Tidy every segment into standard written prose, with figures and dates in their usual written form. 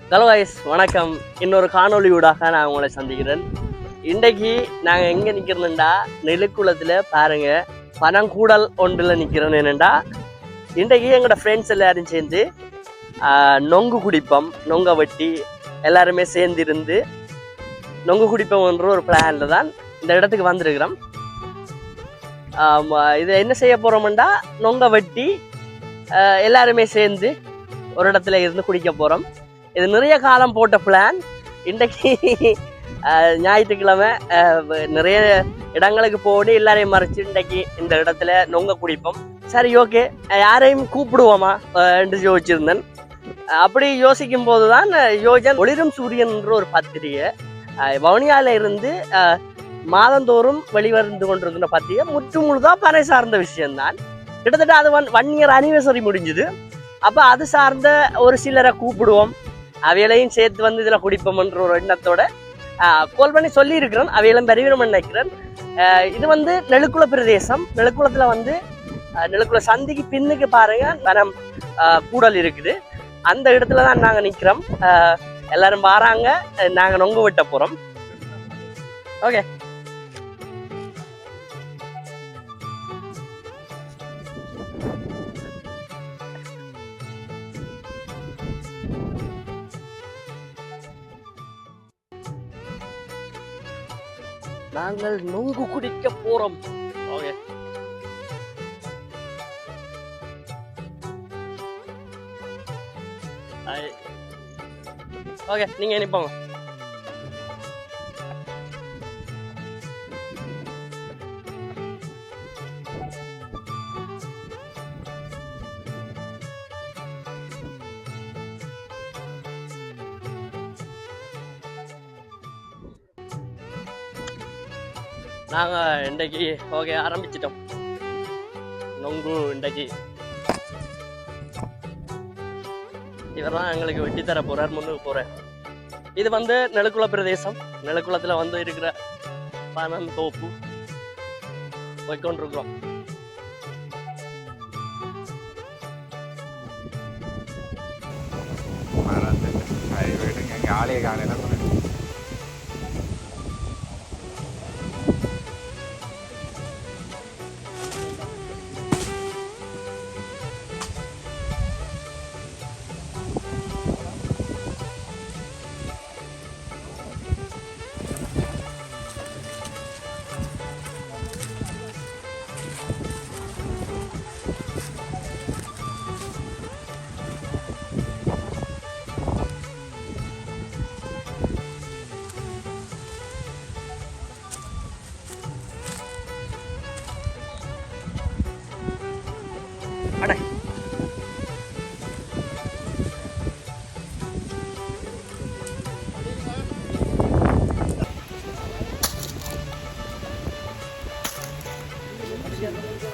Hello guys, வணக்கம். இன்னொரு காணொளியூடாக நான் உங்களை சந்திக்கிறேன். இன்றைக்கு நாங்கள் எங்கே நிற்கிறோம்டா, நெல்லுக்குளத்தில் பாருங்க பனங்கூடல் ஒன்றில் நிற்கிறோம். என்னென்னா இன்றைக்கு எங்களோட ஃப்ரெண்ட்ஸ் எல்லாரும் சேர்ந்து நொங்கு குடிப்போம், நொங்க வெட்டி எல்லாருமே சேர்ந்திருந்து நொங்கு குடிப்போம்ன்ற ஒரு பிளானில் தான் இந்த இடத்துக்கு வந்திருக்கிறோம். இதை என்ன செய்ய போகிறோம்டா, நொங்க வெட்டி எல்லாருமே சேர்ந்து ஒரு இடத்துல இருந்து குடிக்க போகிறோம். இது நிறைய காலம் போட்ட பிளான். இன்றைக்கு ஞாயிற்றுக்கிழமை நிறைய இடங்களுக்கு போட்டு எல்லாரையும் மறைச்சு இன்றைக்கு இந்த இடத்துல நொங்க குடிப்போம். சரி, ஓகே, யாரையும் கூப்பிடுவோமா என்று யோசிச்சிருந்தேன். அப்படி யோசிக்கும் போதுதான் யோஜன் ஒளிரும் சூரியன்ற ஒரு பத்திரிகை வவுனியால இருந்து மாதந்தோறும் வெளிவந்து கொண்டிருக்கிற பத்திரிகை முற்று முழுதாக பனை சார்ந்த விஷயம்தான். கிட்டத்தட்ட அது 1 இயர் அனிவர்சரி முடிஞ்சுது. அப்போ அது சார்ந்த ஒரு சிலரை கூப்பிடுவோம், அவைகளையும் சேர்த்து வந்து இதில் குடிப்போம்ன்ற ஒரு எண்ணத்தோட கால் பண்ணி சொல்லியிருக்கிறேன். அவைகளும் பெருவினம் நினைக்கிறேன். இது வந்து நெல்லுக்குள பிரதேசம். நெல்லுக்குளத்தில் வந்து நெல்லுக்குள சந்திக்கு பின்னுக்கு பாருங்க மனம் கூடல் இருக்குது. அந்த இடத்துல தான் நாங்கள் நிற்கிறோம். எல்லாரும் வராங்க, நாங்கள் நொங்கு வெட்ட போகிறோம். ஓகே, நாங்கள் நொங்கு குடிக்க போறோம். ஓகே, ஓகே, நீங்க நினைப்போங்க. நாங்கள் இன்றைக்கு ஓகே ஆரம்பிச்சிட்டோம் நொங்கு. இன்றைக்கு இவர் தான் எங்களுக்கு வெட்டி தர போறார், முன்னுக்கு போறார். இது வந்து நெல்லுக்குள பிரதேசம். நெல்லுக்குளத்தில் வந்து இருக்கிற பனம் தோப்பு போய்கொண்டிருக்கிறோம். ஆலய காலையில்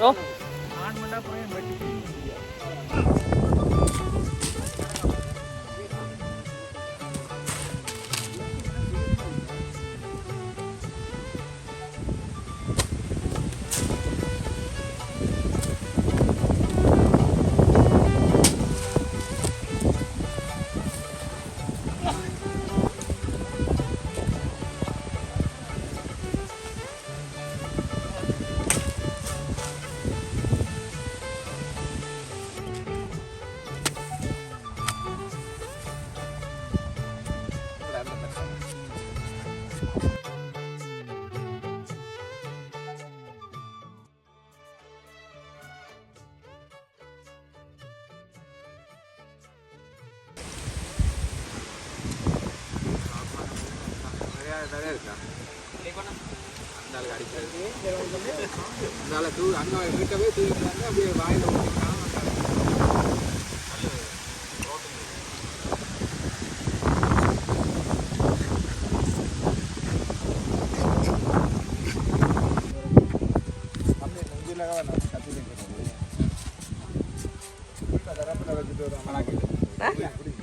ஓ இருக்கா அந்த அடிக்கிறது அங்கே வீட்டவே தூக்கிட்டு அப்படியே வாயில்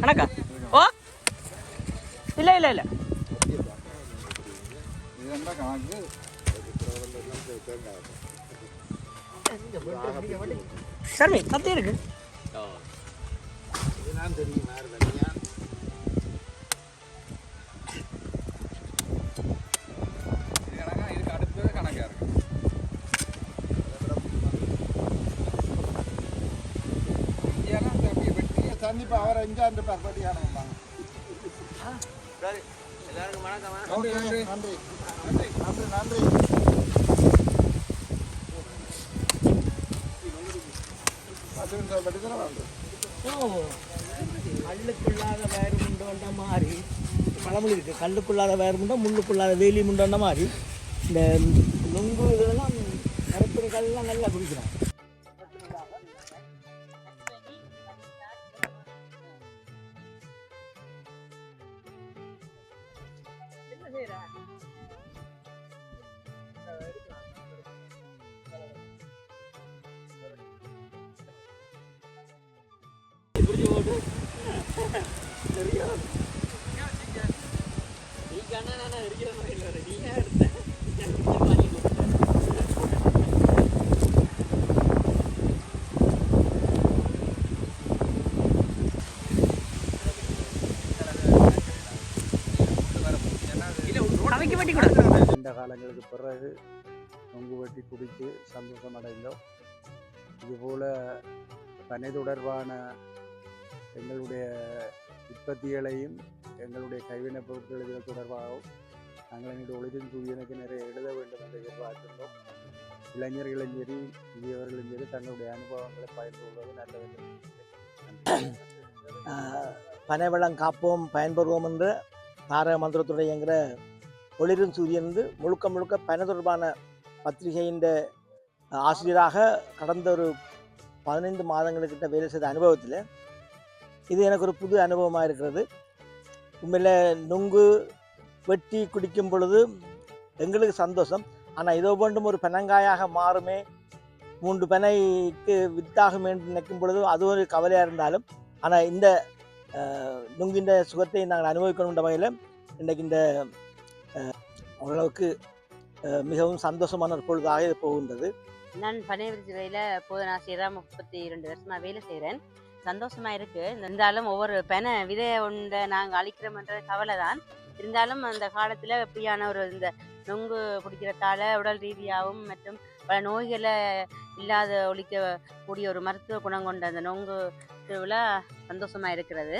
கணக்கா? ஓ இல்லை இல்லை இல்லை, சரி கத்தி இருக்கு. சந்திப்பு அவரை எஞ்சாண்டு பர்படி காணுமா. எல்லாருக்கும் வணக்கம். ஓகே, நன்றி நன்றி நன்றி நன்றி. கல்லுக்குள்ளாத வயறு முண்டோண்ட மாதிரி பழமொழி இருக்குது. கல்லுக்குள்ளாத வயறு முண்டோ முள்ளுக்குள்ளாத வேலி முண்டோண்ட மாதிரி இந்த நுங்கு இதெல்லாம் கருப்பிடிகள்லாம் நல்லா குடிக்கிறாங்க. நீண்ட காலங்களுக்கு பிறகு நொங்கு வெட்டி குடித்து சந்தோஷம் அடைந்தோம். இதுபோல் பனை தொடர்பான எங்களுடைய உற்பத்திகளையும் எங்களுடைய கைவினைப் பொருட்கள் இதுகள் தொடர்பாகவும் நாங்கள் எங்களுடைய ஒளிரும் சூரியனுக்கு நிறைய எழுத வேண்டும் என்று எதிர்பார்க்கின்றோம். இளைஞர்களும் சரி முதியவர்களும் சரி தங்களுடைய அனுபவங்களை பகிர்ந்து கொள்வது நல்லது. பனை வளம் காப்போம் பயன்பெறுவோம் என்று தாரக மந்திரத்துடையங்கிற ஒளிரும் சூரியன் முழுக்க முழுக்க பனை தொடர்பான பத்திரிகையின் ஆசிரியராக கடந்த ஒரு 15 மாதங்களுக்கிட்ட வேலை செய்த அனுபவத்தில் இது எனக்கு ஒரு புது அனுபவமாக இருக்கிறது. உண்மையில் நுங்கு வெட்டி குடிக்கும் பொழுது எங்களுக்கு சந்தோஷம். ஆனால் இதோ வேண்டும் ஒரு பெனங்காயாக மாறுமே, 3 பெனைக்கு வித்தாகும் என்று நினைக்கும் பொழுது அது ஒரு கவலையாக இருந்தாலும், ஆனால் இந்த நுங்கின்ற சுகத்தை நாங்கள் அனுபவிக்கணுன்ற வகையில் இன்றைக்கு இந்த ஓரளவுக்கு மிகவும் சந்தோஷமான ஒரு பொழுதாக இது போகின்றது. நான் பனைவரி துறையில் போதனாசிரியராக 32 வருஷமாக வேலை செய்கிறேன். சந்தோஷமாக இருக்குது. இருந்தாலும் ஒவ்வொரு பெனை விதையை ஒன்றை நாங்கள் அழிக்கிறோம்ன்ற கவலை தான். இருந்தாலும் அந்த காலத்தில் இப்படியான ஒரு இந்த நொங்கு குடிக்கிறதால உடல் ரீதியாகவும் மற்றும் பல நோய்களை இல்லாத ஒழிக்கக்கூடிய ஒரு மருத்துவ குணம் கொண்ட அந்த நொங்கு திருவிழா சந்தோஷமாக இருக்கிறது.